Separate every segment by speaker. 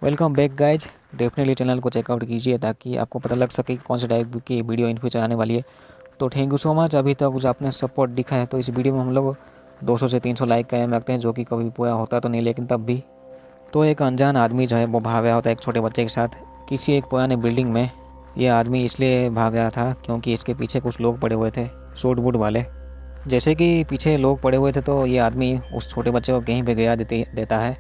Speaker 1: Welcome back guys. Definitely channel को checkout कीजिए ताकि आपको पता लग सके कि कौन से टाइप की वीडियो इन फ्यूचर आने वाली है। तो थैंक यू सो मच। अभी तक जो आपने सपोर्ट दिखा है, तो इस वीडियो में हम लोग 200 से 300 लाइक का एम रखते हैं, जो कि कभी पूरा होता तो नहीं, लेकिन तब भी। तो एक अनजान आदमी जो है वो भाग गया होता है एक छोटे बच्चे के साथ किसी एक पुराने बिल्डिंग में। ये आदमी इसलिए भाग गया था क्योंकि इसके पीछे कुछ लोग पड़े हुए थे, सूट बूट वाले। जैसे कि पीछे लोग पड़े हुए थे तो ये आदमी उस छोटे बच्चे को कहीं पे गया देता है।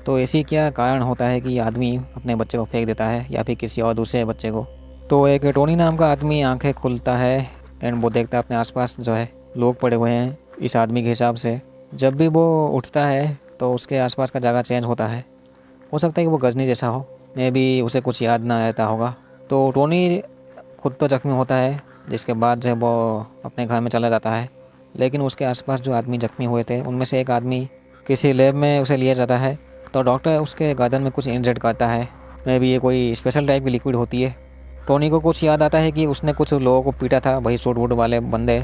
Speaker 1: तो ऐसी क्या कारण होता है कि आदमी अपने बच्चे को फेंक देता है या फिर किसी और दूसरे बच्चे को। तो एक टोनी नाम का आदमी आंखें खुलता है एंड वो देखता है अपने आसपास जो है लोग पड़े हुए हैं इस आदमी के हिसाब से। जब भी वो उठता है तो उसके आसपास का जगह चेंज होता है। हो सकता है कि वो गजनी जैसा हो, मे भी उसे कुछ याद ना रहता होगा। तो टोनी खुद तो जख्मी होता है, जिसके बाद जो है वो अपने घर में चला जाता है। लेकिन उसके आसपास जो आदमी जख्मी हुए थे उनमें से एक आदमी किसी लैब में उसे लिया जाता है। तो डॉक्टर उसके गर्दन में कुछ इंजेक्ट करता है, मे भी ये कोई स्पेशल टाइप की लिक्विड होती है। टोनी को कुछ याद आता है कि उसने कुछ लोगों को पीटा था, वही सूट वूट वाले बंदे।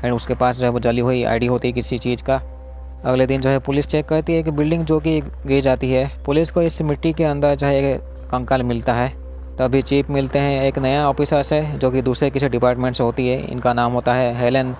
Speaker 1: एंड उसके पास जो है वो जली हुई आईडी होती है किसी चीज़ का। अगले दिन जो है पुलिस चेक करती है कि बिल्डिंग जो कि गिर जाती है। पुलिस को इस मिट्टी के अंदर जो है कंकाल मिलता है। तभी चीफ मिलते हैं एक नया ऑफिसर से, जो कि दूसरे किसी डिपार्टमेंट से होती है। इनका नाम होता है हेलन।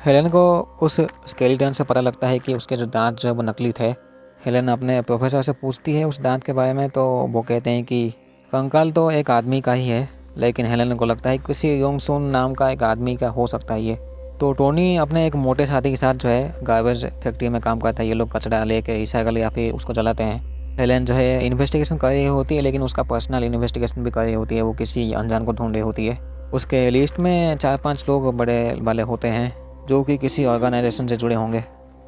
Speaker 1: हेलन को उस स्केलेटन से पता लगता है कि उसके जो दांत जो है वो नकली थे। हेलन अपने प्रोफेसर से पूछती है उस दांत के बारे में, तो वो कहते हैं कि कंकाल तो एक आदमी का ही है, लेकिन हेलन को लगता है किसी योंगसुन नाम का एक आदमी का हो सकता है ये। तो टोनी अपने एक मोटे साथी के साथ जो है गार्बेज फैक्ट्री में काम करता है। ये लोग कचरा लेके रिसाइकल या फिर उसको जलाते हैं। हेलन जो है इन्वेस्टिगेशन कर रही होती है, लेकिन उसका पर्सनल इन्वेस्टिगेशन भी कर रही होती है। वो किसी अनजान को ढूंढ रही होती है। उसके लिस्ट में 4-5 लोग बड़े वाले होते हैं जो कि किसी ऑर्गेनाइजेशन से जुड़े होंगे।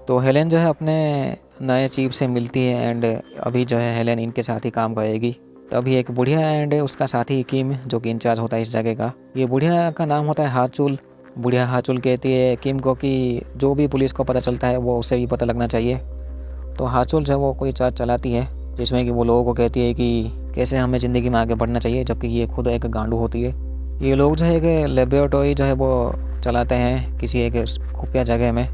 Speaker 1: तो हेलेन जो है अपने नए चीफ से मिलती है एंड अभी जो है हेलेन इनके साथ ही काम करेगी। तभी एक बुढ़िया एंड उसका साथी किम, जो कि इंचार्ज होता है इस जगह का। ये बुढ़िया का नाम होता है हाचुल। बुढ़िया हाचुल कहती है किम को कि जो भी पुलिस को पता चलता है वो उसे भी पता लगना चाहिए। तो हाचुल जो है वो कोई चार्ज चलाती है, जिसमें कि वो लोगों को कहती है कि कैसे हमें ज़िंदगी में आगे बढ़ना चाहिए, जबकि ये खुद एक गांडू होती है। ये लोग जो है एक लेबोरेटरी जो है वो चलाते हैं किसी एक खुफिया जगह में।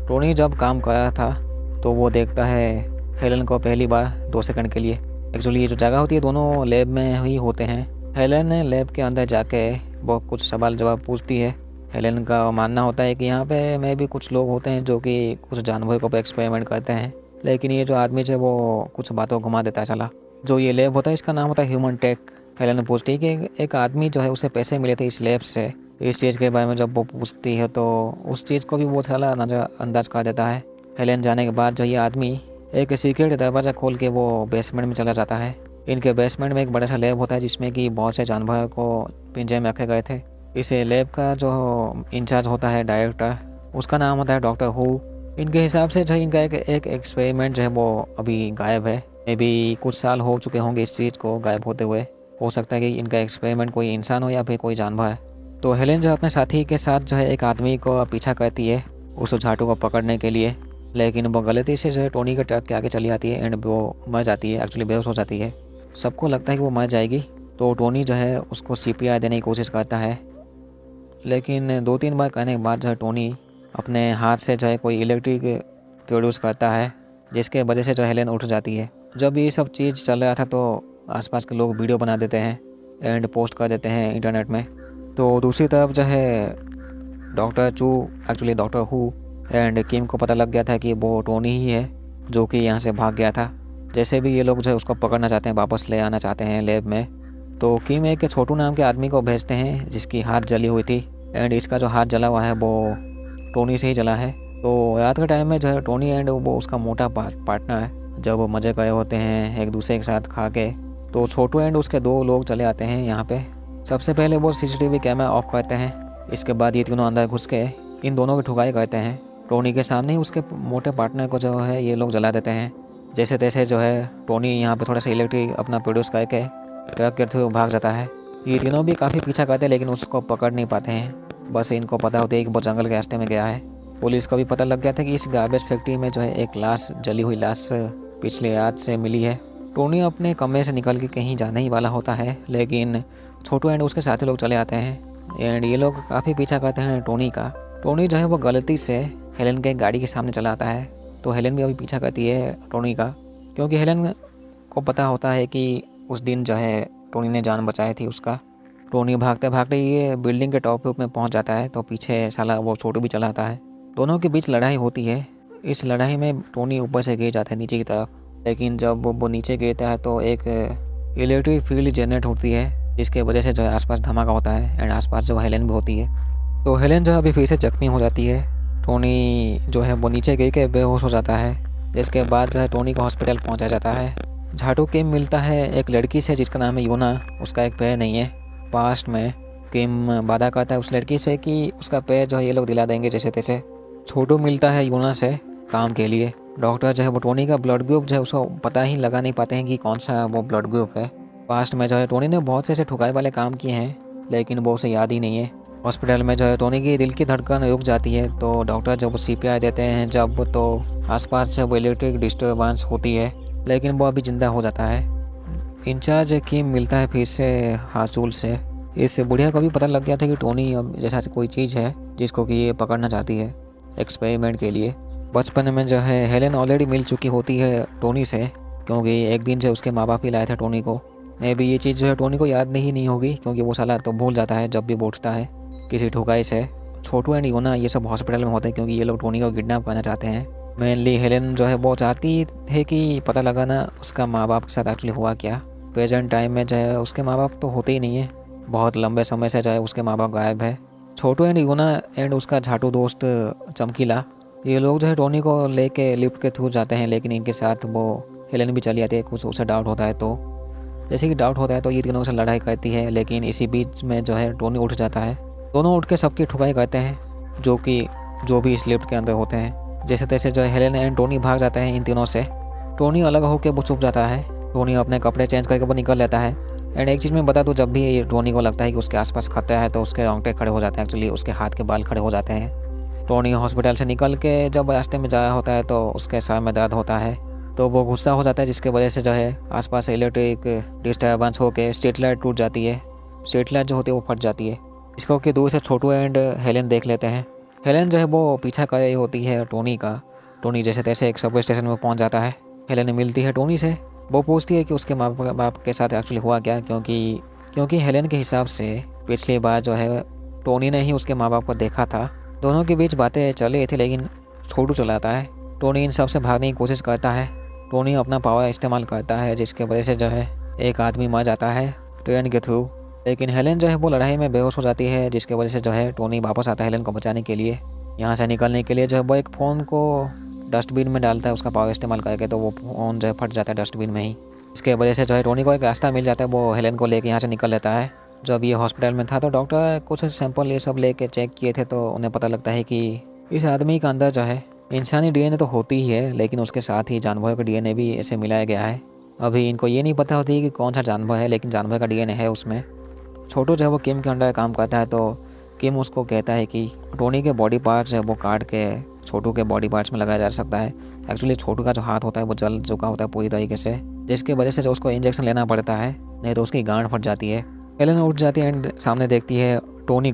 Speaker 1: टोनी जब काम कर रहा था तो वो देखता है हेलन को पहली बार 2 सेकंड के लिए। एक्चुअली ये जो जगह होती है दोनों लैब में ही होते हैं। हेलन ने लैब के अंदर जाके वो कुछ सवाल जवाब पूछती है। हेलन का मानना होता है कि यहाँ पे में भी कुछ लोग होते हैं जो कि कुछ जानवरों को एक्सपेरिमेंट करते हैं, लेकिन ये जो आदमी जो है वो कुछ बातों घुमा देता है चला। जो ये लैब होता है इसका नाम होता है ह्यूमन टेक। हेलन पूछती है कि एक आदमी जो है उसे पैसे मिले थे इस लैब से। इस चीज़ के बारे में जब वो पूछती है तो उस चीज़ को भी वो साला नज़रअंदाज कर देता है। हेलेन जाने के बाद जो ये आदमी एक सीक्रेट दरवाज़ा खोल के वो बेसमेंट में चला जाता है। इनके बेसमेंट में एक बड़ा सा लैब होता है जिसमें कि बहुत से जानवर को पिंजरे में रखे गए थे। इस लैब का जो इंचार्ज होता है डायरेक्टर, उसका नाम होता है डॉक्टर हु। इनके हिसाब से जो इनका एक एक्सपेरिमेंट जो है वो अभी गायब है। मे भी कुछ साल हो चुके होंगे इस चीज़ को गायब होते हुए। हो सकता है कि इनका एक्सपेरिमेंट कोई इंसान हो या फिर कोई जानवर है। तो हेलेन जो अपने साथी के साथ जो है एक आदमी को पीछा करती है उस झाटू को पकड़ने के लिए, लेकिन वो गलती से जो है टोनी के ट्रक के आगे चली आती है एंड वो मर जाती है। एक्चुअली बेहोश हो जाती है। सबको लगता है कि वो मर जाएगी, तो टोनी जो है उसको CPR देने की कोशिश करता है, लेकिन 2-3 बार करने के बाद जो है टोनी अपने हाथ से जो है कोई इलेक्ट्रिक प्रोड्यूस करता है, जिसके वजह से जो हेलेन उठ जाती है। जब ये सब चीज़ चल रहा था तो आसपास के लोग वीडियो बना देते हैं एंड पोस्ट कर देते हैं इंटरनेट में। तो दूसरी तरफ जो है डॉक्टर चू, एक्चुअली डॉक्टर हु एंड किम को पता लग गया था कि वो टोनी ही है जो कि यहाँ से भाग गया था। जैसे भी ये लोग जो है उसको पकड़ना चाहते हैं, वापस ले आना चाहते हैं लैब में। तो किम एक छोटू नाम के आदमी को भेजते हैं जिसकी हाथ जली हुई थी एंड इसका जो हाथ जला हुआ है वो टोनी से ही जला है। तो रात के टाइम में जो है टोनी एंड वो उसका मोटा पार्टनर जब वो मज़े करे होते हैं एक दूसरे के साथ खा के, तो छोटू एंड उसके 2 लोग चले आते हैं यहाँ पे। सबसे पहले वो CCTV कैमरा ऑफ करते हैं। इसके बाद ये तीनों अंदर घुस के इन दोनों की ठुकाई करते हैं। टोनी के सामने ही उसके मोटे पार्टनर को जो है ये लोग जला देते हैं। जैसे तैसे जो है टोनी यहाँ पे थोड़ा सा इलेक्ट्रिक अपना प्रोड्यूस करके ट्रक के थ्रू भाग जाता है। ये तीनों भी काफ़ी पीछा करते हैं लेकिन उसको पकड़ नहीं पाते हैं। बस इनको पता होता है कि वो जंगल के रास्ते में गया है। पुलिस को भी पता लग गया था कि इस गार्बेज फैक्ट्री में जो है एक लाश, जली हुई लाश पिछले रात से मिली है। टोनी अपने कमरे से निकल के कहीं जाने ही वाला होता है, लेकिन छोटू एंड उसके साथी लोग चले आते हैं एंड ये लोग काफ़ी पीछा करते हैं टोनी का। टोनी जो है वो गलती से हेलेन के गाड़ी के सामने चला आता है। तो हेलेन भी अभी पीछा करती है टोनी का, क्योंकि हेलेन को पता होता है कि उस दिन जो है टोनी ने जान बचाई थी उसका। टोनी भागते भागते ये बिल्डिंग के टॉप में पहुंच जाता है तो पीछे साला वो छोटू भी चला आता है। दोनों के बीच लड़ाई होती है। इस लड़ाई में टोनी ऊपर से गिर जाता है नीचे की तरफ, लेकिन जब वो नीचे गिरता है तो एक इलेक्ट्रिक फील्ड जनरेट होती है, जिसके वजह से जो है आसपास धमाका होता है एंड आसपास जो हेलेन भी होती है। तो हेलेन जो है अभी फिर से जख्मी हो जाती है। टोनी जो है वो नीचे गिर के बेहोश हो जाता है, जिसके बाद जो है टोनी को हॉस्पिटल पहुंचाया जाता है। झाटू किम मिलता है एक लड़की से जिसका नाम है यूना। उसका एक पैर नहीं है। पास्ट में किम वादा करता है उस लड़की से कि उसका पैर जो है ये लोग दिला देंगे जैसे तैसे। छोटू मिलता है यूना से काम के लिए। डॉक्टर जो है वो टोनी का ब्लड ग्रुप जो है उसको पता ही लगा नहीं पाते हैं कि कौन सा वो ब्लड ग्रुप है। पास्ट में जो है टोनी ने बहुत से ऐसे ठुकाई वाले काम किए हैं, लेकिन वो उसे याद ही नहीं है। हॉस्पिटल में जो है टोनी की दिल की धड़कन रुक जाती है, तो डॉक्टर जब CPR देते हैं जब, तो आसपास जब इलेक्ट्रिक डिस्टर्बेंस होती है, लेकिन वो अभी जिंदा हो जाता है। इंचार्ज किम मिलता है फिर से हाचुल से। इस बुढ़िया को भी पता लग गया था कि टोनी अब जैसा कोई चीज़ है जिसको कि ये पकड़ना चाहती है एक्सपेरिमेंट के लिए। बचपन में जो है हेलेन ऑलरेडी मिल चुकी होती है टोनी से, क्योंकि एक दिन से उसके माँ बाप ही लाए थे टोनी को। मे भी ये चीज़ जो है टोनी को याद नहीं होगी, क्योंकि वो साला तो भूल जाता है जब भी वो उठता है किसी ठुकाई से। छोटू एंड यूना ये सब हॉस्पिटल में होते हैं क्योंकि ये लोग टोनी को किडनैप करना चाहते हैं। मेनली हेलेन जो है वो चाहती है कि पता लगाना उसका माँ बाप के साथ एक्चुअली हुआ क्या। प्रेजेंट टाइम में जो है उसके माँ बाप तो होते ही नहीं है। बहुत लंबे समय से जो है उसके माँ बाप गायब है। छोटू एंड यूना एंड उसका झाटू दोस्त चमकीला, ये लोग जो है टोनी को लेके लिफ्ट के थ्रू जाते हैं, लेकिन इनके साथ वो हेलेन भी चली आती है। कुछ उसे डाउट होता है, तो जैसे कि डाउट होता है तो ये तीनों से लड़ाई करती है, लेकिन इसी बीच में जो है टोनी उठ जाता है। दोनों उठ के सबकी ठुकाई करते हैं, जो भी इस लिफ्ट के अंदर होते हैं। जैसे तैसे जो है हेलेन एंड टोनी भाग जाते हैं इन तीनों से। टोनी अलग होकर वो छुप जाता है। टोनी अपने कपड़े चेंज करके वो निकल लेता है। एंड एक चीज़ मैं बता दूँ, जब भी टोनी को लगता है कि उसके आसपास खतरा है तो उसके रोंगटे खड़े हो जाते हैं, एक्चुअली उसके हाथ के बाल खड़े हो जाते हैं। टोनी हॉस्पिटल से निकल के जब रास्ते में जा रहा होता है तो उसके सर में दर्द होता है, तो वो गुस्सा हो जाता है, जिसके वजह से जो है आसपास इलेक्ट्रिक डिस्टर्बेंस होकर स्ट्रीट लाइट टूट जाती है। स्ट्रीट लाइट जो होती है वो फट जाती है। इसको कि दूर से छोटू एंड हेलेन देख लेते हैं। हेलेन जो है वो पीछा कर रही होती है टोनी का। टोनी जैसे तैसे एक सबवे स्टेशन में पहुंच जाता है। हेलेन मिलती है टोनी से। वो पूछती है कि उसके माँ बाप के साथ एक्चुअली हुआ क्या, क्योंकि हेलेन के हिसाब से पिछली बार जो है टोनी ने ही उसके माँ बाप को देखा था। दोनों के बीच बातें चल रही थी, लेकिन छोटू चलाता है। टोनी इन सब से भागने की कोशिश करता है। टोनी अपना पावर इस्तेमाल करता है, जिसके वजह से जो है एक आदमी मर जाता है ट्रेन के थ्रू। लेकिन हेलेन जो है वो लड़ाई में बेहोश हो जाती है, जिसके वजह से जो है टोनी वापस आता है हेलेन को बचाने के लिए। यहाँ से निकलने के लिए जो है वो एक फ़ोन को डस्टबिन में डालता है उसका पावर इस्तेमाल करके, तो वो फ़ोन जो है फट जाता है डस्टबिन में ही। इसके वजह से जो है टोनी को एक रास्ता मिल जाता है, वो हेलेन को लेके यहाँ से निकल लेता है। जब ये हॉस्पिटल में था तो डॉक्टर कुछ सैंपल ये सब लेके चेक किए थे, तो उन्हें पता लगता है कि इस आदमी का अंदर जो है इंसानी DNA तो होती ही है, लेकिन उसके साथ ही जानवर का DNA भी ऐसे मिलाया गया है। अभी इनको ये नहीं पता होती कि कौन सा जानवर है, लेकिन जानवर का DNA है उसमें। छोटू जो है वो किम के अंडर काम करता है, तो किम उसको कहता है कि टोनी के बॉडी पार्ट्स है वो काट के छोटू के बॉडी पार्ट्स में लगाया जा सकता है। एक्चुअली छोटू का जो हाथ होता है वो जल चुका होता है पूरी तरीके से, जिसकी वजह से जो उसको इंजेक्शन लेना पड़ता है, नहीं तो उसकी गांड फट जाती है। हेलेन उठ जाती है एंड सामने देखती है टोनी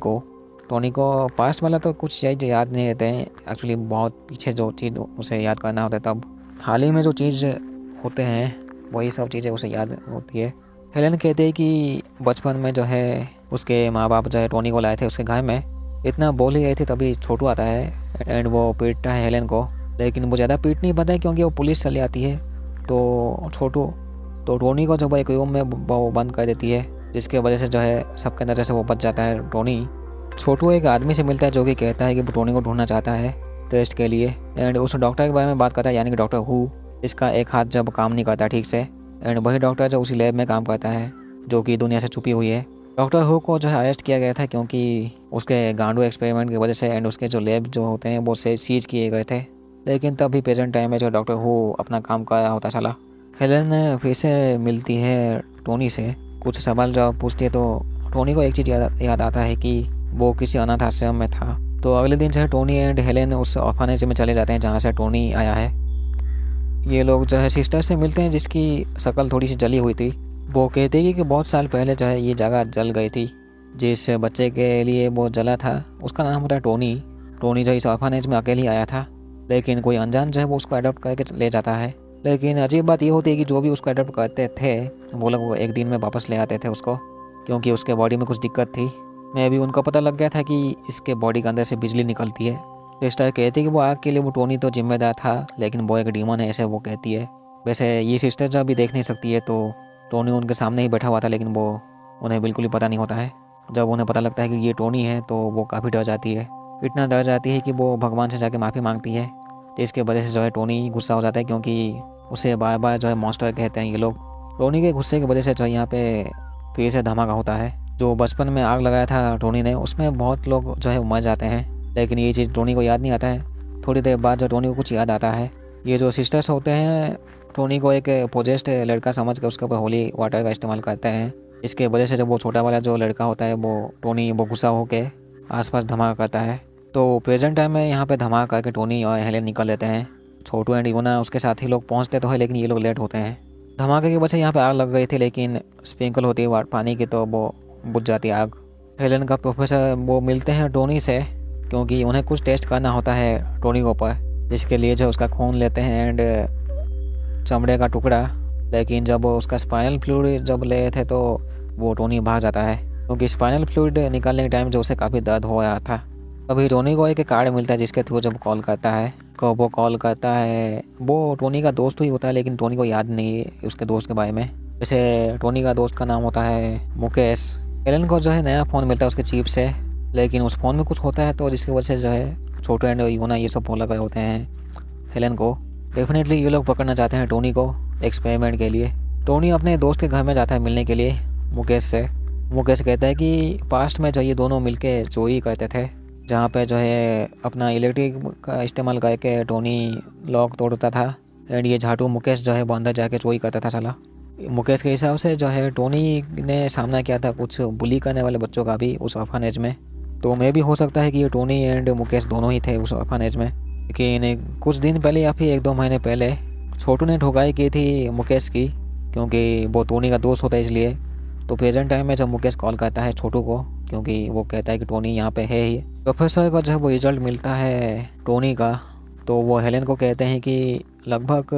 Speaker 1: को पास्ट वाला तो कुछ चीज़ याद नहीं रहते हैं, एक्चुअली बहुत पीछे जो चीज़ उसे याद करना होता है, तब हाल ही में जो चीज़ होते हैं वही सब चीज़ें उसे याद होती है। हेलेन कहते हैं कि बचपन में जो है उसके माँ बाप जो है टोनी को लाए थे उसके घर में। इतना बोल ही रही थी तभी छोटू आता है एंड वो पीटता है हेलेन को, लेकिन वो ज़्यादा पीट नहीं पाता है क्योंकि वो पुलिस चली आती है। तो टोनी को जब वो एक रूम में वो बंद कर देती है, जिसके वजह से जो है सबके नज़र से वो बच जाता है टोनी। छोटू एक आदमी से मिलता है जो कि कहता है कि वो टोनी को ढूंढना चाहता है टेस्ट के लिए, एंड उस डॉक्टर के बारे में बात करता है, यानी कि डॉक्टर हु। इसका एक हाथ जब काम नहीं करता ठीक से, एंड वही डॉक्टर जो उसी लैब में काम करता है जो कि दुनिया से छुपी हुई है। डॉक्टर हु को जो है अरेस्ट किया गया था क्योंकि उसके गांडू एक्सपेरिमेंट की वजह से एंड उसके जो लैब जो होते हैं वो सीज किए गए थे। लेकिन तब भी प्रेजेंट टाइम में जो डॉक्टर हु अपना काम कर रहा होता चला। हेलेन फिर से मिलती है टोनी से, कुछ सवाल जवाब पूछती है, तो टोनी को एक चीज़ याद आता है कि वो किसी अनाथ आश्रम में था। तो अगले दिन जो है टोनी एंड हेलेन उस ऑर्फनेज में चले जाते हैं जहाँ से टोनी आया है। ये लोग जो है सिस्टर से मिलते हैं जिसकी शक्ल थोड़ी सी जली हुई थी। वो कहते हैं कि बहुत साल पहले जो है ये जगह जल गई थी। जिस बच्चे के लिए वो जला था उसका नाम होता है टोनी जो इस ऑर्फनेज में अकेले ही आया था, लेकिन कोई अनजान जो है वो उसको अडॉप्ट करके ले जाता है। लेकिन अजीब बात ये होती है कि जो भी उसको अडॉप्ट करते थे वो लोग वो एक दिन में वापस ले आते थे उसको, क्योंकि उसके बॉडी में कुछ दिक्कत थी। मैं भी उनको पता लग गया था कि इसके बॉडी के अंदर से बिजली निकलती है। सिस्टर कहती है कि वो आग के लिए वो टोनी तो जिम्मेदार था, लेकिन वो एक डीमन है, ऐसे वो कहती है। वैसे ये सिस्टर जब भी देख नहीं सकती है तो टोनी उनके सामने ही बैठा हुआ था, लेकिन वो उन्हें बिल्कुल ही पता नहीं होता है। जब उन्हें पता लगता है कि ये टोनी है तो वो काफ़ी डर जाती है। इतना डर जाती है कि वो भगवान से जाके माफ़ी मांगती है। तो इसके वजह से जो है टोनी गुस्सा हो जाता है, क्योंकि उसे बार बार जो है मॉन्स्टर कहते हैं ये लोग। टोनी के गुस्से की वजह से जो यहाँ पे फिर से धमाका होता है। जो बचपन में आग लगाया था टोनी ने, उसमें बहुत लोग जो है मर जाते हैं, लेकिन ये चीज़ टोनी को याद नहीं आता है। थोड़ी देर बाद जो टोनी को कुछ याद आता है, ये जो सिस्टर्स होते हैं टोनी को एक पोजेस्ट लड़का समझ कर उसके ऊपर होली वाटर का इस्तेमाल करते हैं। इसके वजह से जब वो छोटा वाला जो लड़का होता है वो गुस्सा होकर आसपास धमाका करता है। तो प्रेजेंट टाइम में यहाँ पे धमाका करके टोनी और हेलेन निकल लेते हैं। छोटू एंड योना उसके साथ ही लोग पहुँचते तो है, लेकिन ये लोग लेट होते हैं। धमाके की वजह से यहाँ पे आग लग गई थी, लेकिन स्प्रिंकल होती है पानी की तो वो बुझ जाती है आग। हेलेन का प्रोफेसर वो मिलते हैं टोनी से, क्योंकि उन्हें कुछ टेस्ट करना होता है टोनी के ऊपर, जिसके लिए जो उसका खून लेते हैं एंड चमड़े का टुकड़ा। लेकिन जब वो उसका स्पाइनल फ्लूइड जब ले थे तो वो टोनी भाग जाता है, क्योंकि स्पाइनल फ्लूइड निकालने के टाइम जो उसे काफ़ी दर्द हो रहा था। अभी टोनी को एक कार्ड मिलता है जिसके थ्रू जब कॉल करता है वो टोनी का दोस्त ही होता है, लेकिन टोनी को याद नहीं है उसके दोस्त के बारे में। जैसे टोनी का दोस्त का नाम होता है मुकेश। हेलेन को जो है नया फ़ोन मिलता है उसके चीप से, लेकिन उस फ़ोन में कुछ होता है तो जिसकी वजह से जो है छोटू एंड योना ये सब फॉलो कर होते हैं हेलेन को। डेफिनेटली ये लोग पकड़ना चाहते हैं टोनी को एक्सपेरिमेंट के लिए। टोनी अपने दोस्त के घर में जाता है मिलने के लिए मुकेश से। मुकेश कहता है कि पास्ट में जो ये दोनों मिलके चोरी करते थे, जहाँ पे जो है अपना इलेक्ट्रिक का इस्तेमाल करके टोनी लॉक तोड़ता था, एंड ये झाटू मुकेश जो है वो अंदर जाके चोरी करता था साला। मुकेश के हिसाब से जो है टोनी ने सामना किया था कुछ बुली करने वाले बच्चों का भी उस ऑर्फनेज में। तो मे भी हो सकता है कि ये टोनी एंड मुकेश दोनों ही थे उस ऑर्फनेज में। लेकिन कुछ दिन पहले या फिर 1-2 महीने पहले छोटू ने ठुकाई की थी मुकेश की, क्योंकि वो टोनी का दोस्त होता है इसलिए। तो प्रेजेंट टाइम में जब मुकेश कॉल करता है छोटू को, क्योंकि वो कहता है कि टोनी यहाँ पे है ही, प्रोफेसर को जब वो रिजल्ट मिलता है टोनी का, तो वो हेलेन को कहते हैं कि लगभग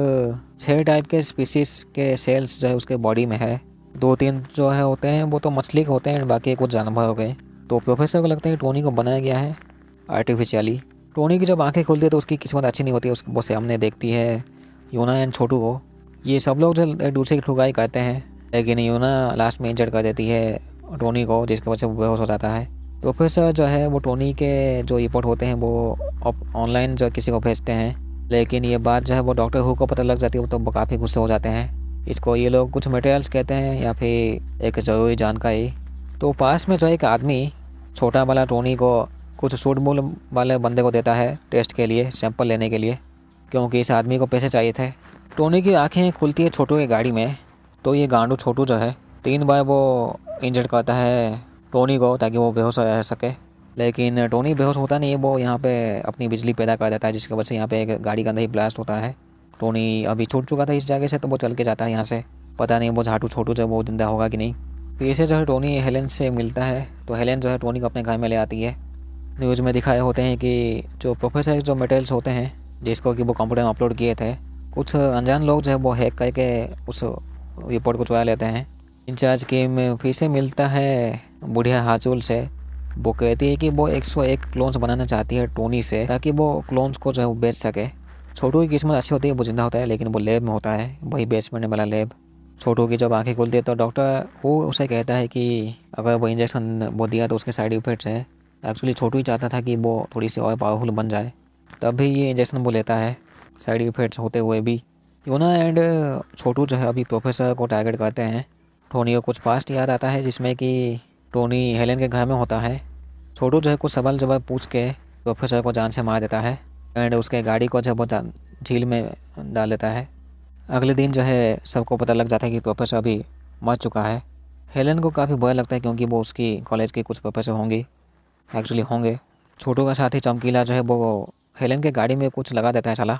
Speaker 1: 6 टाइप के स्पीसीज के सेल्स जो है उसके बॉडी में है। 2-3 जो है होते हैं वो तो मछली के होते हैं, बाकी कुछ जानवर हो गए। तो प्रोफेसर को लगता है कि टोनी को बनाया गया है आर्टिफिशियली। टोनी की जब आंखें खुलती है तो उसकी किस्मत अच्छी नहीं होती है, वो सामने देखती है योना एंड छोटू को। ये सब लोग जो एक दूसरे की ठुकाई करते हैं, लेकिन योना लास्ट में इंजर्ड कर देती है टोनी को, जिसकी वजह से वो बेहोश हो जाता है। प्रोफेसर जो है वो टोनी के जो रिपोर्ट होते हैं वो ऑनलाइन जो किसी को भेजते हैं, लेकिन ये बात जो है वो डॉक्टर हू को पता लग जाती है, तो वो काफ़ी गुस्से हो जाते हैं। इसको ये लोग कुछ मटेरियल्स कहते हैं या फिर एक ज़रूरी जानकारी। तो पास में जो एक आदमी छोटा वाला टोनी को कुछ सूटबुल वाले बंदे को देता है टेस्ट के लिए, सैंपल लेने के लिए, क्योंकि इस आदमी को पैसे चाहिए थे। टोनी की आंखें खुलती है छोटू की गाड़ी में, तो ये गांडू छोटू जो है 3 बार वो इंजर्ड करता है टोनी को ताकि वो बेहोश रह सके, लेकिन टोनी बेहोश होता नहीं है। वो यहाँ पे अपनी बिजली पैदा कर देता है, जिसकी वजह से यहाँ पे एक गाड़ी के अंदर ही ब्लास्ट होता है। टोनी अभी छूट चुका था इस जगह से, तो वो चल के जाता है यहाँ से। पता नहीं वो झाटू छोटू जो वो जिंदा होगा कि नहीं। फिर से जो है टोनी हेलेन से मिलता है, तो हेलेन जो है टोनी को अपने घर में ले आती है। न्यूज़ में दिखाए होते हैं कि जो प्रोफेसर जो मटेरियल्स होते हैं जिसको कि वो कंप्यूटर में अपलोड किए थे, कुछ अनजान लोग जो है वो हैक करके उस रिपोर्ट को चुरा लेते हैं। इंचार्ज की में फिर से मिलता है बुढ़िया हाचुल से। वो कहती है कि वो 101 क्लोन्स बनाना चाहती है टोनी से, ताकि वो क्लोन्स को जो है वो बेच सके। छोटू की किस्मत अच्छी होती है, वो जिंदा होता है, लेकिन वो लैब में होता है, वही बेसमेंट वाला लैब। छोटू की जब आंखें खुलती है तो डॉक्टर वो उसे कहता है कि अगर वो इंजेक्शन वो दिया तो उसके साइड इफेक्ट्स है। एक्चुअली छोटू ही चाहता था कि वो थोड़ी सी और पावरफुल बन जाए, तभी ये इंजेक्शन वो लेता है, साइड इफेक्ट्स होते हुए भी। योना एंड छोटू जो है अभी प्रोफेसर को टारगेट करते हैं। टोनी को कुछ पास्ट याद आता है, जिसमें कि टोनी हेलेन के घर में होता है। छोटू जो है कुछ सवाल जवाब पूछ के प्रोफेसर को जान से मार देता है, एंड उसके गाड़ी को जब वो झील में डाल देता है। अगले दिन जो है सबको पता लग जाता है कि प्रोफेसर अभी मर चुका है। हेलेन को काफ़ी बुरा लगता है, क्योंकि वो उसकी कॉलेज के कुछ प्रोफेसर होंगे। छोटू का साथी चमकीला जो है वो हेलेन के गाड़ी में कुछ लगा देता है साला,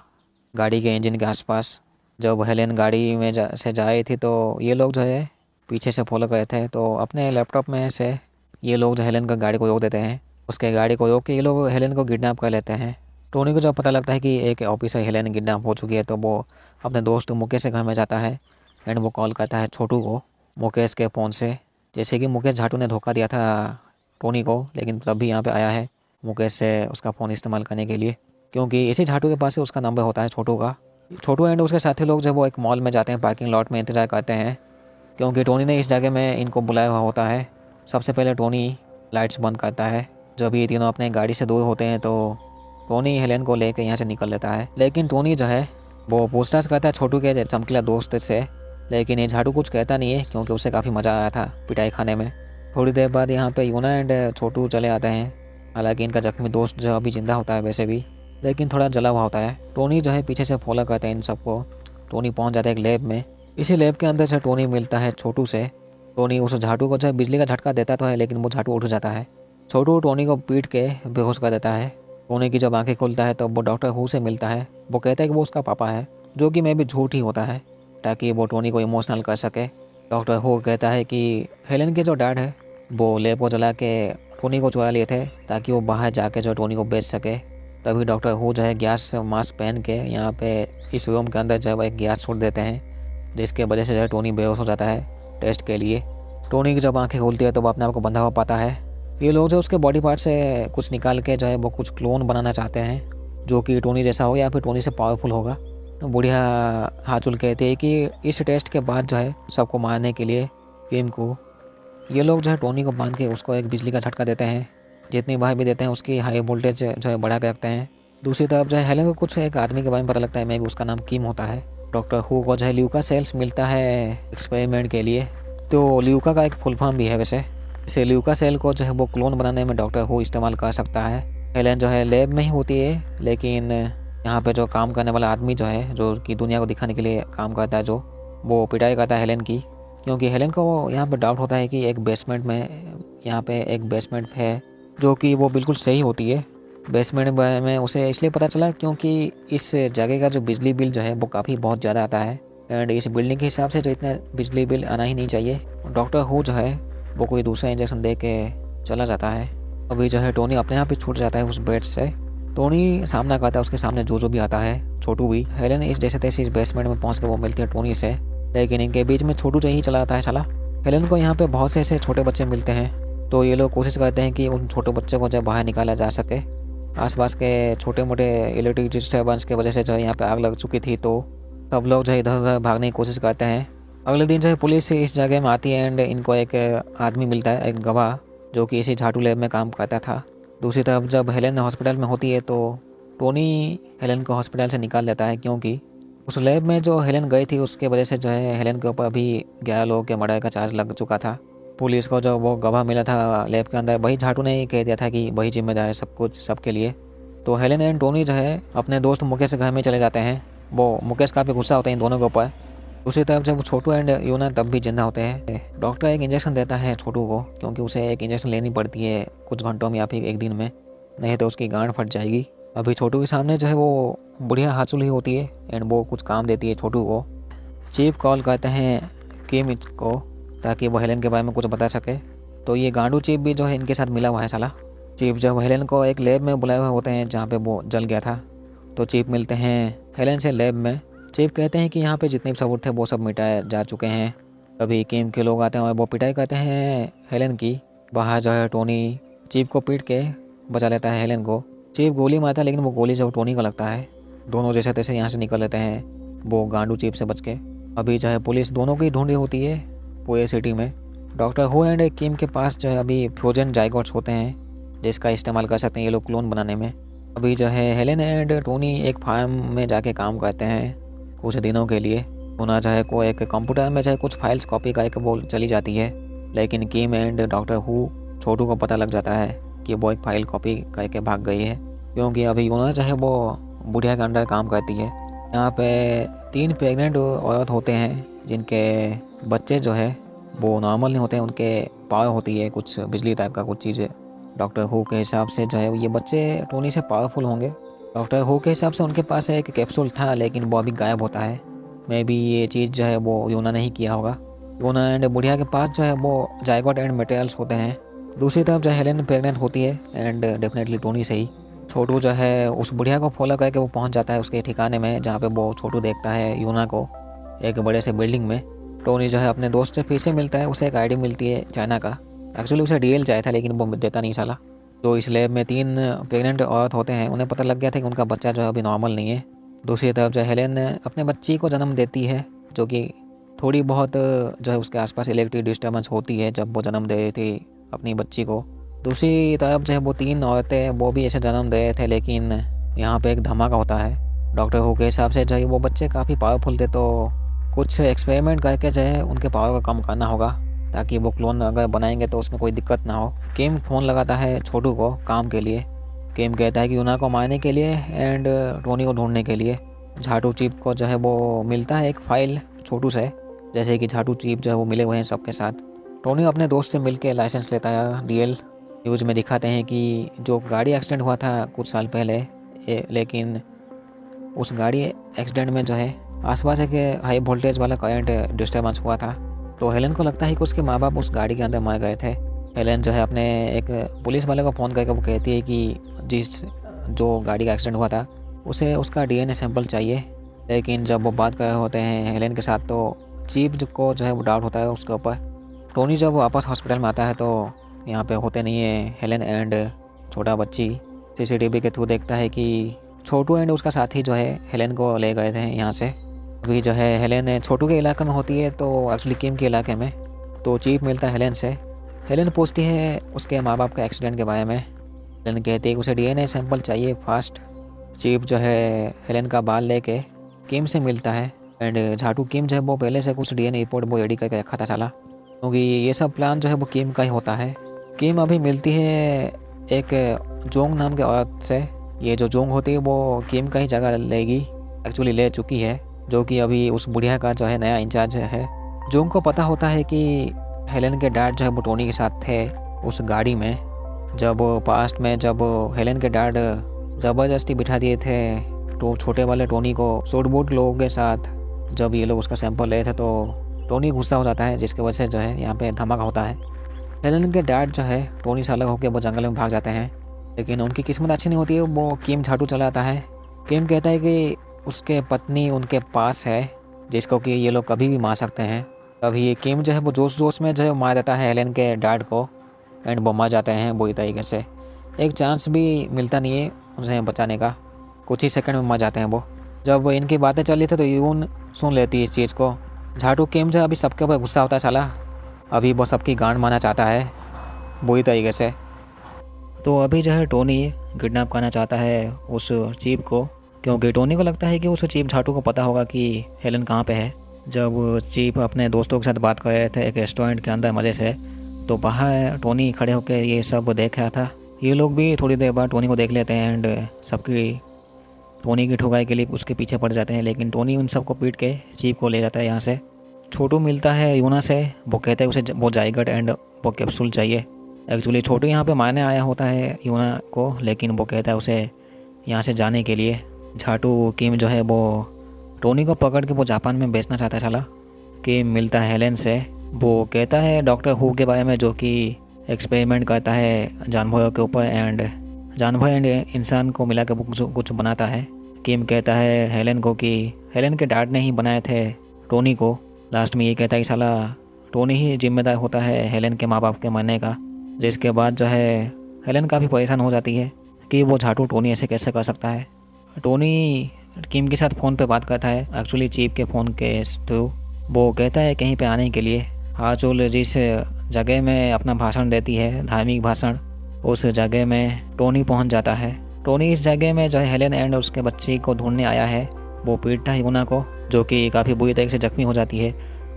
Speaker 1: गाड़ी के इंजन के आसपास। जब हेलेन गाड़ी में से जा रही थी तो ये लोग जो है पीछे से फॉलो करे थे, तो अपने लैपटॉप में से ये लोग जो हेलेन का गाड़ी को रोक देते हैं। उसके गाड़ी को रोक के ये लोग हेलेन को किडनैप कर लेते हैं। टोनी को जब पता लगता है कि एक ऑफिसर हेलेन किडनैप हो चुकी है तो वो अपने दोस्त मुकेश के घर में जाता है एंड वो कॉल करता है छोटू को मुकेश के फ़ोन से। जैसे कि मुकेश झाटू ने धोखा दिया था टोनी को, लेकिन तब भी यहाँ पे आया है मुकेश से उसका फ़ोन इस्तेमाल करने के लिए, क्योंकि इसी झाटू के पास से उसका नंबर होता है छोटू का। छोटू एंड उसके साथी लोग जब वो एक मॉल में जाते हैं, पार्किंग लॉट में इंतज़ार करते हैं, क्योंकि टोनी ने इस जगह में इनको बुलाया हुआ होता है। सबसे पहले टोनी लाइट्स बंद करता है। जब ये तीनों अपने गाड़ी से दूर होते हैं तो टोनी हेलेन को लेकर यहाँ से निकल लेता है। लेकिन टोनी जो है वो पूछताछ करता है छोटू के चमकीला दोस्त से, लेकिन ये झाटू कुछ कहता नहीं है क्योंकि उसे काफ़ी मज़ा आया था पिटाई खाने में। थोड़ी देर बाद यहाँ पे यूना एंड छोटू चले आते हैं। हालांकि इनका जख्मी दोस्त जो अभी जिंदा होता है वैसे भी, लेकिन थोड़ा जला हुआ होता है। टोनी जो है पीछे से फॉलो करते हैं इन सबको। टोनी पहुँच जाता है एक लैब में। इसी लैब के अंदर से टोनी मिलता है छोटू से। टोनी उस झाटू को जो है बिजली का झटका देता तो है, लेकिन वो झाटू उठ जाता है। छोटू टोनी को पीट के बेहोश कर देता है। टोनी की जब आंखें खुलता है तो वो डॉक्टर हू से मिलता है। वो कहता है कि वो उसका पापा है, जो कि मैं भी झूठ ही होता है ताकि वो टोनी को इमोशनल कर सके। डॉक्टर हू कहता है कि हेलेन के जो डैड है वो लैब को जला के टोनी को चुरा लिए थे ताकि वो बाहर जाके जो टोनी को बेच सके। तभी डॉक्टर हू जो है गैस मास्क पहन के यहाँ पे इस रूम के अंदर जो है वो एक गैस छोड़ देते हैं, जिसके वजह से जो है टोनी बेहोश हो जाता है टेस्ट के लिए। टोनी की जब आंखें खुलती है तो वो अपने आप को बंधा हुआ पाता है। ये लोग जो उसके बॉडी पार्ट से कुछ निकाल के जो है वो कुछ क्लोन बनाना चाहते हैं, जो कि टोनी जैसा हो या फिर टोनी से पावरफुल होगा। तो बुढ़िया हाचुल कहते हैं कि इस टेस्ट के बाद जो है सबको मारने के लिए किम को ये लोग जो है टोनी को बांध के उसको एक बिजली का झटका देते हैं। जितनी बार भी देते हैं उसकी हाई वोल्टेज जो है बढ़ा के रखते हैं। दूसरी तरफ जो है हेलेन को कुछ एक आदमी के बारे में पता लगता है, मे भी उसका नाम किम होता है। डॉक्टर हू को जो है ल्यूका सेल्स मिलता है एक्सपेरिमेंट के लिए। तो ल्यूका का एक फुल फॉर्म भी है वैसे। इसे ल्यूका सेल को जो है वो क्लोन बनाने में डॉक्टर हू इस्तेमाल कर सकता है। हेलेन जो है लैब में ही होती है, लेकिन यहाँ पे जो काम करने वाला आदमी जो है, जो कि दुनिया को दिखाने के लिए काम करता है, जो वो पिटाई करता है हेलेन की, क्योंकि हेलेन को यहाँ पे डाउट होता है कि एक बेसमेंट में यहाँ पे एक बेसमेंट है, जो कि वो बिल्कुल सही होती है। बेसमेंट में उसे इसलिए पता चला क्योंकि इस जगह का जो बिजली बिल जो है वो काफ़ी बहुत ज़्यादा आता है एंड इस बिल्डिंग के हिसाब से जो इतना बिजली बिल आना ही नहीं चाहिए। डॉक्टर हू जो है वो कोई दूसरा इंजेक्शन दे के चला जाता है। अभी जो है टोनी अपने आप ही छूट जाता है उस बेड से। टोनी सामना करता है, उसके सामने जो भी आता है, छोटू भी। हेलेन इस जैसे तैसे इस बेसमेंट में पहुंच के वो मिलती है टोनी से, लेकिन इनके बीच में छोटू जो ही चला आता है साला। हेलेन को यहाँ पे बहुत से ऐसे छोटे बच्चे मिलते हैं, तो ये लोग कोशिश करते हैं कि उन छोटे बच्चों को जब बाहर निकाला जा सके। आसपास के छोटे मोटे इलेक्ट्रिक डिस्टर्बेंस की वजह से जो है यहाँ पे आग लग चुकी थी, तो सब लोग जो है इधर उधर भागने की कोशिश करते हैं। अगले दिन जो है पुलिस इस जगह में आती है एंड इनको एक आदमी मिलता है, एक गवाह, जो कि इसी झाटू लैब में काम करता था। दूसरी तरफ जब हेलेन हॉस्पिटल में होती है तो टोनी हेलेन को हॉस्पिटल से निकाल लेता है, क्योंकि उस लैब में जो हेलेन गई थी उसके वजह से जो है हेलेन के ऊपर अभी 11 लोगों के मर्डर का चार्ज लग चुका था। पुलिस को जो वो गवाह मिला था लैब के अंदर, वही झाटू ने ही कह दिया था कि वही जिम्मेदार है सब कुछ सबके लिए। तो हेलेन एंड टोनी जो है अपने दोस्त मुकेश के घर में चले जाते हैं। वो मुकेश काफ़ी गुस्सा होता है इन दोनों के ऊपर। दूसरी तरफ जब छोटू एंड यूना तब भी जिंदा होते हैं। डॉक्टर एक इंजेक्शन देता है छोटू को, क्योंकि उसे एक इंजेक्शन लेनी पड़ती है कुछ घंटों में या फिर एक दिन में, नहीं तो उसकी गांड फट जाएगी। अभी छोटू के सामने जो है वो बुढ़िया हाचुल ही होती है एंड वो कुछ काम देती है छोटू को। चीफ कॉल करते हैं किम को ताकि वो हेलेन के बारे में कुछ बता सके। तो ये गांडू चीफ भी जो है इनके साथ मिला हुआ है साला। चीफ जब हेलेन को एक लैब में बुलाए हुए होते हैं जहाँ पे वो जल गया था, तो चीफ मिलते हैं हेलेन से लैब में। चीफ कहते हैं कि यहाँ पे जितने भी सबूत थे वो सब मिटाए जा चुके हैं। अभी किम के लोग आते हैं और वो पिटाई करते हैं हेलेन की। बाहर जो है टोनी चीफ को पीट के बचा लेता है हेलेन को। चीफ गोली मारता है, लेकिन वो गोली जब टोनी को लगता है, दोनों जैसे तैसे यहाँ से निकल लेते हैं वो गांडू चीफ से बच के। अभी जो है पुलिस दोनों की ढूंढी होती है पूरे सिटी में। डॉक्टर हू एंड किम के पास जो है अभी फ्रोजन जाइगोट्स होते हैं, जिसका इस्तेमाल कर सकते हैं ये लोग क्लोन बनाने में। अभी जो है हेलेन एंड टोनी एक फार्म में जाके काम करते हैं कुछ दिनों के लिए। उन्हें जो है को एक कंप्यूटर में जो है कुछ फाइल्स कॉपी का एक वो चली जाती है, लेकिन किम एंड डॉक्टर हू छोटू को पता लग जाता है कि वो एक फाइल कॉपी करके भाग गई है, क्योंकि अभी यूना जो है वो बुढ़िया के अंडर काम करती है। यहाँ पे 3 प्रेग्नेंट औरत होते हैं जिनके बच्चे जो है वो नॉर्मल नहीं होते हैं, उनके पावर होती है कुछ बिजली टाइप का कुछ चीज़ें। डॉक्टर हू के हिसाब से जो है ये बच्चे टोनी से पावरफुल होंगे। डॉक्टर हू के हिसाब से उनके पास एक कैप्सूल था, लेकिन वो अभी गायब होता है। मे बी ये चीज़ जो है वो यूना ने ही किया होगा। यूना एंड बुढ़िया के पास जो है वो जाइगोट एंड मटेरियल्स होते हैं। दूसरी तरफ जो हेलेन प्रेग्नेंट होती है एंड डेफिनेटली टोनी से ही। छोटू जो है उस बुढ़िया को फॉलो करके वो पहुंच जाता है उसके ठिकाने में, जहाँ पे वो छोटू देखता है यूना को एक बड़े से बिल्डिंग में। टोनी जो है अपने दोस्त से फिर से मिलता है, उसे एक आईडी मिलती है चाइना का। एक्चुअली उसे डीएल चाहिए था लेकिन वो देता नहीं साला। तो इस लैब में 3 प्रेग्नेंट औरत होते हैं, उन्हें पता लग गया था कि उनका बच्चा जो है अभी नॉर्मल नहीं है। दूसरी तरफ जो हेलेन अपने बच्ची को जन्म देती है, जो कि थोड़ी बहुत जो है उसके आसपास इलेक्ट्रिक डिस्टर्बेंस होती है जब वो जन्म दे रही थी अपनी बच्ची को। दूसरी तरफ जो है वो 3 औरतें वो भी ऐसे जन्म दे रहे थे, लेकिन यहाँ पे एक धमाका होता है। डॉक्टर हू के हिसाब से जो है वो बच्चे काफ़ी पावरफुल थे, तो कुछ एक्सपेरिमेंट करके जो है उनके पावर को कम करना होगा, ताकि वो क्लोन अगर बनाएंगे तो उसमें कोई दिक्कत ना हो। किम फ़ोन लगाता है छोटू को काम के लिए। किम कहता है कि यूना को मारने के लिए एंड टोनी को ढूंढने के लिए। झाटू चीप को जो है वो मिलता है एक फ़ाइल छोटू से, जैसे कि झाटू चीप जो है वो मिले हुए हैं सबके साथ। टोनी अपने दोस्त से मिलकर लाइसेंस लेता है डीएल। न्यूज़ में दिखाते हैं कि जो गाड़ी एक्सीडेंट हुआ था कुछ साल पहले, लेकिन उस गाड़ी एक्सीडेंट में जो है आसपास एक हाई वोल्टेज वाला करंट डिस्टर्बेंस हुआ था। तो हेलेन को लगता है कि उसके माँ बाप उस गाड़ी के अंदर मर गए थे। हेलेन जो है अपने एक पुलिस वाले को फ़ोन करके वो कहती है कि जो गाड़ी का एक्सीडेंट हुआ था उसे उसका डीएनए सैंपल चाहिए। लेकिन जब वो बात कर रहे होते हैं हेलेन के साथ, तो चीफ को जो है वो डाउट होता है उसके ऊपर। टोनी जब वापस हॉस्पिटल में आता है तो यहाँ पे होते नहीं है हेलेन एंड छोटा बच्ची। सीसीटीवी के थ्रू देखता है कि छोटू एंड उसका साथी जो है हेलेन को ले गए थे यहाँ से। अभी जो है हेलेन छोटू के इलाके में होती है, तो एक्चुअली किम के इलाके में। तो चीफ मिलता है हेलेन से। हेलेन पूछती है उसके माँ बाप के एक्सीडेंट के बारे में। हेलेन कहती है कि उसे डीएनए सैंपल चाहिए फास्ट। चीफ जो है हेलेन का बाल लेके किम से मिलता है एंड झाटू किम जो है वो पहले से कुछ डीएनए रिपोर्ट वो रेडी करके रखा था साला, क्योंकि ये सब प्लान जो है वो किम का ही होता है। किम अभी मिलती है एक जोंग नाम के औरत से। ये जो जोंग होती है वो किम का ही जगह लेगी, एक्चुअली ले चुकी है, जो कि अभी उस बुढ़िया का जो है नया इंचार्ज है। जोंग को पता होता है कि हेलेन के डैड जो है वो टोनी के साथ थे उस गाड़ी में। जब पास्ट में जब हेलेन के डैड ज़बरदस्ती बिठा दिए थे तो छोटे वाले टोनी को सूट बूट लोगों के साथ, जब ये लोग उसका सैंपल ले थे तो टोनी गुस्सा हो जाता है, जिसकी वजह से जो है यहाँ पे धमाका होता है। हेलेन के डैड जो है टोनी से अलग होकर वो जंगल में भाग जाते हैं, लेकिन उनकी किस्मत अच्छी नहीं होती है। वो किम झाटू चलाता है। किम कहता है कि उसके पत्नी उनके पास है, जिसको कि ये लोग कभी भी मार सकते हैं। तभी किम जो है वो जोश जोश में जो है मार देता है हेलेन के डैड को एंड वो मर जाते हैं बुरी तरीके से। एक चांस भी मिलता नहीं है उन्हें बचाने का, कुछ ही सेकंड में मर जाते हैं वो। जब इनकी बातें चल रही थी तो यून सुन लेती है इस चीज़ को। झाटू किम जो अभी सबके ऊपर गुस्सा होता है साला, अभी वो सबकी गांड मारना चाहता है बुरी तरीके से। तो अभी जो है टोनी किडनैप करना चाहता है उस चीफ को, क्योंकि टोनी को लगता है कि उस चीफ झाटू को पता होगा कि हेलेन कहाँ पे है। जब चीफ अपने दोस्तों के साथ बात कर रहे थे एक रेस्टोरेंट के अंदर मज़े से, तो बाहर टोनी खड़े होकर ये सब देख रहा था। ये लोग भी थोड़ी देर बाद टोनी को देख लेते हैं एंड सबकी टोनी की ठुकाई के लिए उसके पीछे पड़ जाते हैं, लेकिन टोनी उन सबको पीट के चीफ को ले जाता है यहाँ से। छोटू मिलता है यूना से। वो कहता है उसे वो जाइगट एंड वो कैप्सूल चाहिए। एक्चुअली छोटू यहाँ पे मारने आया होता है यूना को, लेकिन वो कहता है उसे यहाँ से जाने के लिए। झाटू किम जो है वो टोनी को पकड़ के वो जापान में बेचना चाहता है साला। किम मिलता है हेलेन से। वो कहता है डॉक्टर हू के बारे में, जो कि एक्सपेरिमेंट करता है जानवरों के ऊपर एंड जानवर एंड इंसान को मिला के वो कुछ बनाता है। किम कहता है हेलेन को कि हेलेन के डैड ने ही बनाए थे टोनी को। लास्ट में ये कहता है कि साला टोनी ही जिम्मेदार होता है हेलेन के माँ बाप के मरने का। जिसके बाद जो है हेलेन काफ़ी परेशान हो जाती है कि वो झाटू टोनी ऐसे कैसे कर सकता है। टोनी किम के साथ फ़ोन पे बात करता है, एक्चुअली चीफ के फ़ोन के थ्रू। वो कहता है कहीं पे आने के लिए। हाचुल जिस जगह में अपना भाषण देती है, धार्मिक भाषण, उस जगह में टोनी पहुंच जाता है। टोनी इस जगह में जो है हेलेन एंड उसके बच्चे को ढूंढने आया है। वो पीटता है यूना को, जो कि काफ़ी बुरी तरीके से जख्मी हो जाती है।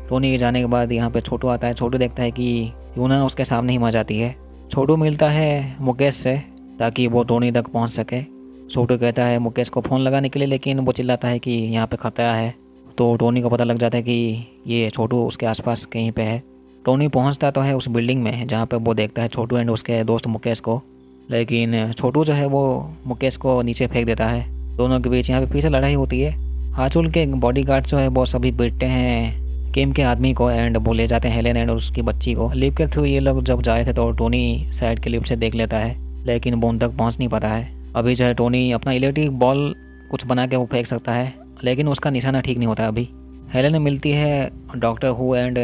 Speaker 1: टोनी के जाने के बाद यहाँ पे छोटू आता है। छोटू देखता है कि यूना उसके सामने ही मर जाती है। छोटू मिलता है मुकेश से ताकि वो टोनी तक पहुँच सके। छोटू कहता है मुकेश को फ़ोन लगाने के लिए, लेकिन वो चिल्लाता है कि यहाँ पे खतरा है। तो टोनी को पता लग जाता है कि ये छोटू उसके आसपास कहीं पे है। टोनी पहुँचता तो है उस बिल्डिंग में जहाँ पे वो देखता है छोटू एंड उसके दोस्त मुकेश को, लेकिन छोटू जो है वो मुकेश को नीचे फेंक देता है। दोनों के बीच यहाँ पे फिर से लड़ाई होती है। हाचुल के बॉडीगार्ड जो है वो सभी पीटते हैं किम के आदमी को एंड वो ले जाते हैं हेलेन एंड उसकी बच्ची को। लिफ्ट के थ्रू ये लोग जब जाए थे तो टोनी साइड के लिफ्ट से देख लेता है, लेकिन वो उन तक पहुँच नहीं पाता है। अभी जो है टोनी अपना इलेक्ट्रिक बॉल कुछ बना के वो फेंक सकता है, लेकिन उसका निशाना ठीक नहीं होता अभी। हेलेन मिलती है डॉक्टर हु एंड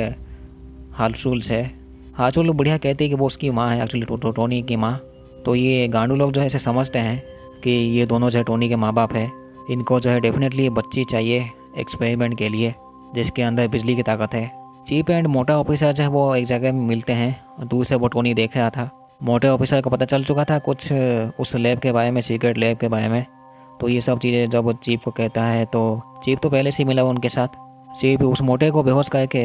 Speaker 1: हालचूल से। हालचूल बढ़िया कहती है कि वो उसकी माँ है, एक्चुअली टोनी की माँ। तो ये गांडू लोग जो है इसे समझते हैं कि ये दोनों जो है टोनी के माँ बाप है। इनको जो है डेफिनेटली बच्ची चाहिए एक्सपेरिमेंट के लिए जिसके अंदर बिजली की ताकत है। चीप एंड मोटा ऑफिसर जो है वो एक जगह में मिलते हैं और दूर से वो टोनी देख रहा था। मोटे ऑफिसर को पता चल चुका था कुछ उस लैब के बारे में, सीक्रेट लैब के बारे में। तो ये सब चीज़ें जब चीफ को कहता है तो चीफ तो पहले से ही मिला हुआ उनके साथ। चीफ उस मोटे को बेहोश करके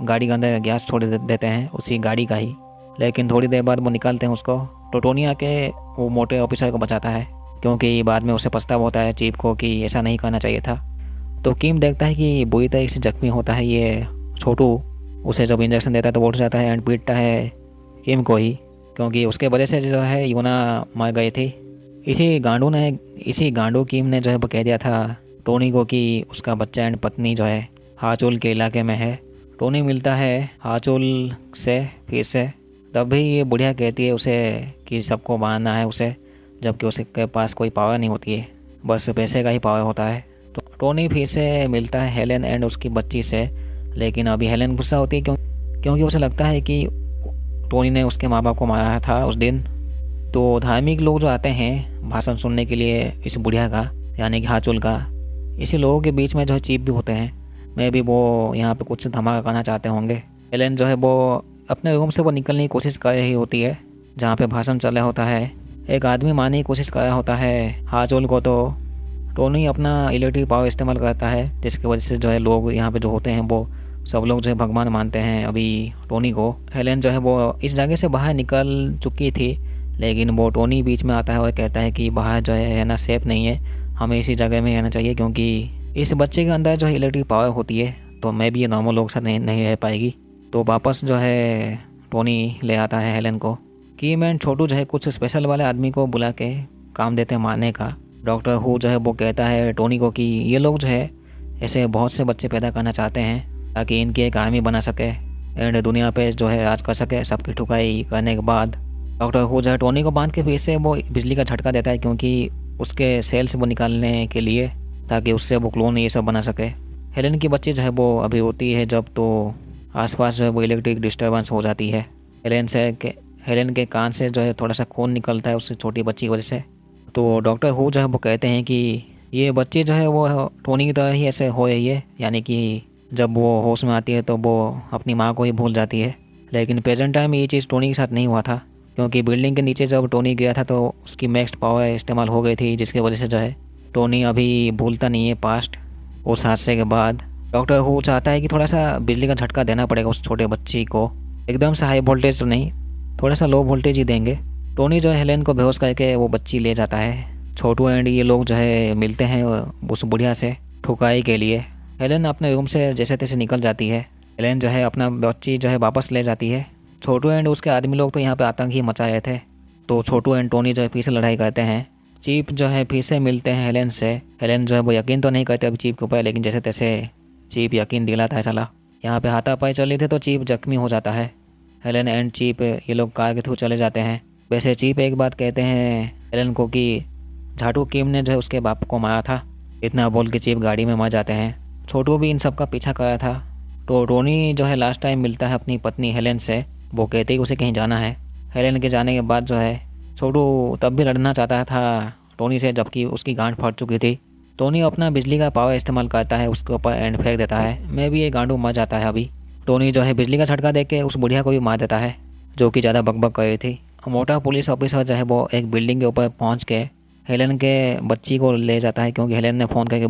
Speaker 1: गाड़ी के अंदर गैस छोड़ देते हैं, उसी गाड़ी का ही। लेकिन थोड़ी देर बाद वो निकालते हैं उसको, तो टोनी आके वो मोटे ऑफिसर को बचाता है क्योंकि बाद में उसे पछतावा होता है चीफ को कि ऐसा नहीं करना चाहिए था। तो किम देखता है कि बुरी तरह से जख्मी होता है ये छोटू। उसे जब इंजेक्शन देता है तो वो उठ जाता है एंड पीटता है किम को ही, क्योंकि उसके वजह से जो है यूना मर गई थी। इसी गांडू किम ने जो है वो कह दिया था टोनी को कि उसका बच्चा एंड पत्नी जो है हाचुल के इलाके में है। टोनी मिलता है हाचुल से फिर से, तब भी ये बुढ़िया कहती है उसे कि सबको मारना है उसे, जबकि उसके पास कोई पावर नहीं होती है, बस पैसे का ही पावर होता है। तो टोनी फिर से मिलता है हेलेन एंड उसकी बच्ची से, लेकिन अभी हेलेन गुस्सा होती है क्योंकि उसे लगता है कि टोनी ने उसके माँ बाप को मारा था उस दिन। तो धार्मिक लोग जो आते हैं भाषण सुनने के लिए इस बुढ़िया का, यानी कि हाचुल का, इसी लोगों के बीच में जो है चीफ भी होते हैं। मैं भी वो यहाँ पे कुछ धमाका करना चाहते होंगे। हेलेन जो है वो अपने रूम से वो निकलने की कोशिश कर रही होती है जहाँ पे भाषण चल रहा होता है। एक आदमी मारने की कोशिश कर रहा होता है हाचुल को, तो टोनी अपना इलेक्ट्रिक पावर इस्तेमाल करता है जिसकी वजह से जो है लोग यहाँ पे जो होते हैं वो सब लोग जो है भगवान मानते हैं अभी टोनी को। हेलेन जो है वो इस जगह से बाहर निकल चुकी थी, लेकिन वो टोनी बीच में आता है और कहता है कि बाहर जो है ना सेफ नहीं है, हमें इसी जगह में रहना चाहिए क्योंकि इस बच्चे के अंदर जो है इलेक्ट्रिक पावर होती है, तो मैं भी ये नॉर्मल लोग साथ नहीं रह पाएगी। तो वापस जो है टोनी ले आता है हेलेन को कि मैं छोटू जो है कुछ स्पेशल वाले आदमी को बुला के काम देते हैं मारने का। डॉक्टर हु जो है वो कहता है टोनी को कि ये लोग जो है ऐसे बहुत से बच्चे पैदा करना चाहते हैं ताकि इनकी एक आर्मी बना सके एंड दुनिया पे जो है राज कर सके। सबकी ठुकाई करने के बाद डॉक्टर हु जो है टोनी को बांध के फिर से वो बिजली का झटका देता है क्योंकि उसके सेल से वो निकालने के लिए, ताकि उससे वो क्लोन ये सब बना सके। हेलेन की बच्ची जो है वो अभी होती है जब तो आसपास जो है वो इलेक्ट्रिक डिस्टर्बेंस हो जाती है। हेलेन के कान से जो है थोड़ा सा खून निकलता है उससे छोटी बच्ची की वजह से। तो डॉक्टर हु जो है वो कहते हैं कि ये बच्ची जो है वो टोनी की तरह ही ऐसे हो रही है, यानी कि जब वो होश में आती है तो वो अपनी माँ को ही भूल जाती है। लेकिन प्रेजेंट टाइम में ये चीज़ टोनी के साथ नहीं हुआ था क्योंकि बिल्डिंग के नीचे जब टोनी गया था तो उसकी मैक्स पावर इस्तेमाल हो गई थी, जिसकी वजह से जो है टोनी अभी भूलता नहीं है पास्ट उस हादसे के बाद। डॉक्टर हु चाहता है कि थोड़ा सा बिजली का झटका देना पड़ेगा उस छोटे बच्ची को, एकदम से हाई वोल्टेज तो नहीं, थोड़ा सा लो वोल्टेज ही देंगे। टोनी जो है हेलेन को बेहोश करके वो बच्ची ले जाता है। छोटू एंड ये लोग जो है मिलते हैं उस बुढ़िया से ठुकाई के लिए। हेलेन अपने रूम से जैसे तैसे निकल जाती है। हेलेन जो है अपना बच्ची जो है वापस ले जाती है। छोटू एंड उसके आदमी लोग तो यहाँ पे आतंक ही मचा रहे थे, तो छोटू एंड टोनी जो है फिर से लड़ाई करते हैं। चीफ जो है फिर से मिलते हैं हेलेन से। हेलेन जो है वो यकीन तो नहीं करते अभी चीफ के ऊपर, लेकिन जैसे तैसे चीफ यकीन दिलाता है साला। यहाँ पे हाथापाई चली थी तो चीफ जख्मी हो जाता है। हेलेन एंड चीफ ये लोग कार के थ्रू चले जाते हैं। वैसे चीफ एक बात कहते हैं हेलेन को कि झाटू किम ने जो है उसके बाप को मारा था। इतना बोल के चीफ गाड़ी में मर जाते हैं। छोटू भी इन सब का पीछा कर रहा था। तो टोनी जो है लास्ट टाइम मिलता है अपनी पत्नी हेलेन से। वो कहती है उसे कहीं जाना है। हेलेन के जाने के बाद जो है छोटू तब भी लड़ना चाहता था टोनी से, जबकि उसकी गांड फट चुकी थी। टोनी अपना बिजली का पावर इस्तेमाल करता है उसके ऊपर एंड फेंक देता है। मैं भी ये गांडू मर जाता है अभी। टोनी जो है बिजली का झटका दे के उस बुढ़िया को भी मार देता है जो कि ज़्यादा बकबक कर रही थी। मोटा पुलिस ऑफिसर जो है वो एक बिल्डिंग के ऊपर पहुँच के हेलेन के बच्ची को ले जाता है क्योंकि हेलेन ने फ़ोन करके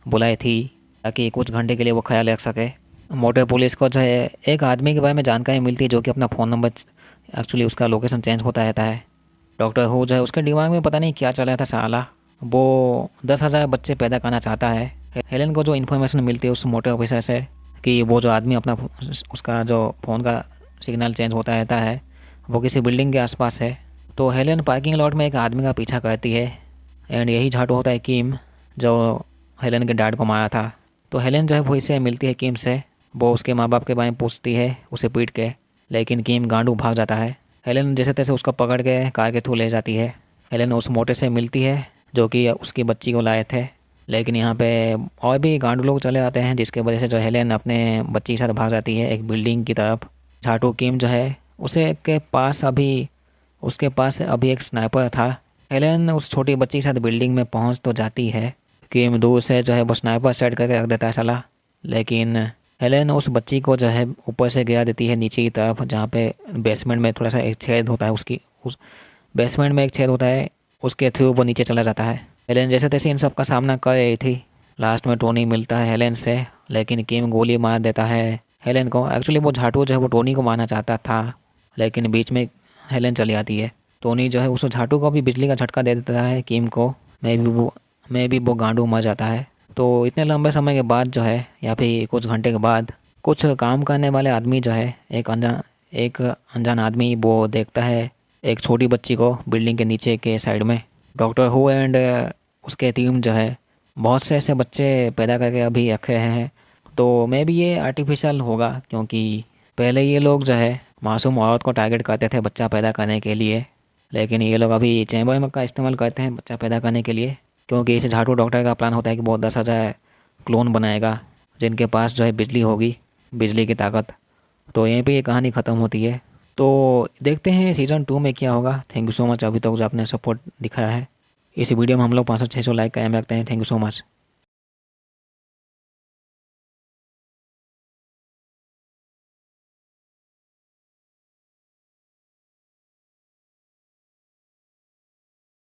Speaker 1: बुलाई थी ताकि कुछ घंटे के लिए वो ख्याल रख सके। मोटे पुलिस को जो है एक आदमी के बारे में जानकारी मिलती है जो कि अपना फ़ोन नंबर एक्चुअली उसका लोकेशन चेंज होता रहता है। डॉक्टर हु जो है उसके दिमाग में पता नहीं क्या चल रहा था साला, वो 10,000 बच्चे पैदा करना चाहता है। हेलेन को जो इन्फॉर्मेशन मिलती है उस मोटे ऑफिसर से कि वो जो आदमी अपना उसका जो फ़ोन का सिग्नल चेंज होता रहता है वो किसी बिल्डिंग के आसपास है। तो हेलेन पार्किंग लॉट में एक आदमी का पीछा करती है एंड यही झाटू होता है किम जो हेलेन के डैड को मारा था। तो हेलेन जो है वो इससे मिलती है किम से। वो उसके माँ बाप के बारे में पूछती है उसे पीट के, लेकिन किम गांडू भाग जाता है। हेलेन जैसे तैसे उसको पकड़ के कार के थ्रू ले जाती है हेलेन उस मोटे से मिलती है जो कि उसकी बच्ची को लाए थे। लेकिन यहाँ पे और भी गांडू लोग चले आते हैं, जिसके वजह से जो हेलेन अपने बच्ची के साथ भाग जाती है एक बिल्डिंग की तरफ। झाटू किम जो है उसके पास अभी एक स्नाइपर था। हेलेन उस छोटी बच्ची के साथ बिल्डिंग में पहुंच तो जाती है। किम दूर से जो है वो स्नाइपर सेट करके रख देता है साला। लेकिन हेलेन उस बच्ची को जो है ऊपर से गिरा देती है नीचे की तरफ, जहाँ पे बेसमेंट में थोड़ा सा एक छेद होता है, उस बेसमेंट में एक छेद होता है, उसके थ्रू वो नीचे चला जाता है। हेलेन जैसे तैसे इन सब का सामना कर रही थी। लास्ट में टोनी मिलता है हेलेन से, लेकिन किम गोली मार देता है हेलेन को। एक्चुअली वो झाटू जो है वो टोनी को मारना चाहता था, लेकिन बीच में हेलेन चली आती है। टोनी जो है उस झाटू को भी बिजली का झटका दे देता है किम को। मैं भी वो गांडू मर जाता है। तो इतने लंबे समय के बाद जो है, या फिर कुछ घंटे के बाद, कुछ काम करने वाले आदमी जो है, एक अनजान आदमी वो देखता है एक छोटी बच्ची को बिल्डिंग के नीचे के साइड में। डॉक्टर हु एंड उसके टीम जो है बहुत से ऐसे बच्चे पैदा करके अभी रखे हैं। तो मे भी ये आर्टिफिशियल होगा, क्योंकि पहले ये लोग जो है मासूम औरत को टारगेट करते थे बच्चा पैदा करने के लिए, लेकिन ये लोग अभी चैम्बर का इस्तेमाल करते हैं बच्चा पैदा करने के लिए, क्योंकि इस झाटू डॉक्टर का प्लान होता है कि वो 10,000 क्लोन बनाएगा जिनके पास जो है बिजली होगी, बिजली की ताकत। तो यहीं पे ये कहानी ख़त्म होती है। तो देखते हैं सीज़न 2 में क्या होगा। थैंक यू सो मच अभी तक जो आपने सपोर्ट दिखाया है। इस वीडियो में हम लोग 500-600 लाइक का एम रखते हैं। Thank you so much.